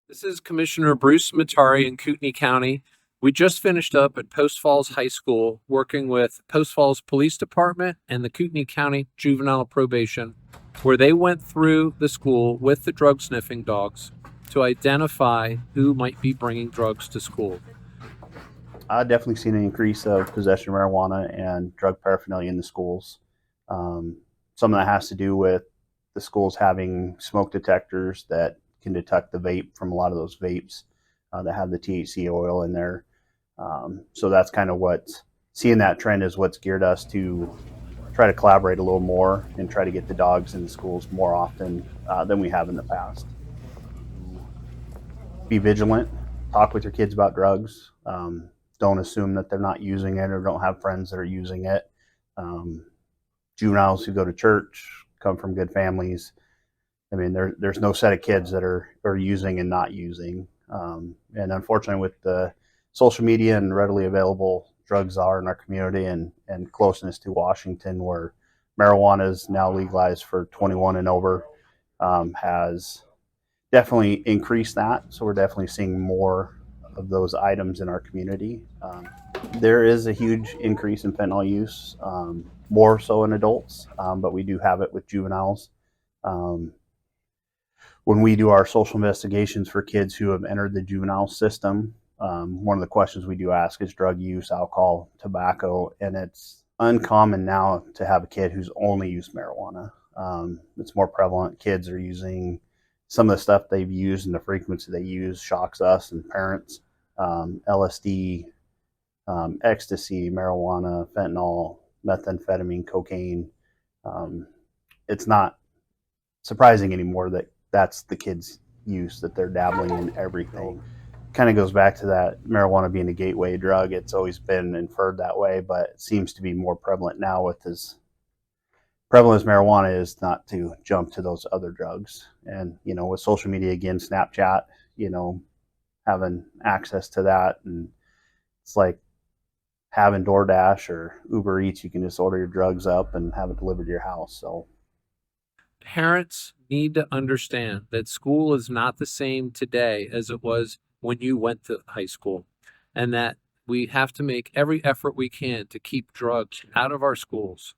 This is Commissioner Bruce Mattare in Kootenai County. We just finished up at Post Falls High School working with Post Falls Police Department and the Kootenai County Juvenile Probation, where they went through the school with the drug sniffing dogs to identify who might be bringing drugs to school. I've definitely seen an increase of possession of marijuana and drug paraphernalia in the schools. Some of that has to do with the schools having smoke detectors that can detect the vape from a lot of those vapes that have the THC oil in there. So that's kind of what, seeing that trend is what's geared us to try to collaborate a little more and try to get the dogs in the schools more often than we have in the past. Be vigilant, talk with your kids about drugs. Don't assume that they're not using it or don't have friends that are using it. Juveniles who go to church come from good families. I mean, there's no set of kids that are using and not using. And unfortunately, with the social media and readily available drugs are in our community and closeness to Washington, where marijuana is now legalized for 21 and over, has definitely increased that. So we're definitely seeing more of those items in our community. There is a huge increase in fentanyl use, more so in adults, but we do have it with juveniles. When we do our social investigations for kids who have entered the juvenile system, one of the questions we do ask is drug use, alcohol, tobacco, and it's uncommon now to have a kid who's only used marijuana. It's more prevalent. Kids are using some of the stuff they've used and the frequency they use shocks us and parents. LSD, ecstasy, marijuana, fentanyl, methamphetamine, cocaine. It's not surprising anymore that that's the kids' use, that they're dabbling in everything. Kind of goes back to that marijuana being a gateway drug. It's always been inferred that way, but it seems to be more prevalent now with as prevalent as marijuana is, not to jump to those other drugs. And, with social media, again, Snapchat, having access to that, and it's like having DoorDash or Uber Eats. You can just order your drugs up and have it delivered to your house. So Parents need to understand that school is not the same today as it was when you went to high school, and that we have to make every effort we can to keep drugs out of our schools.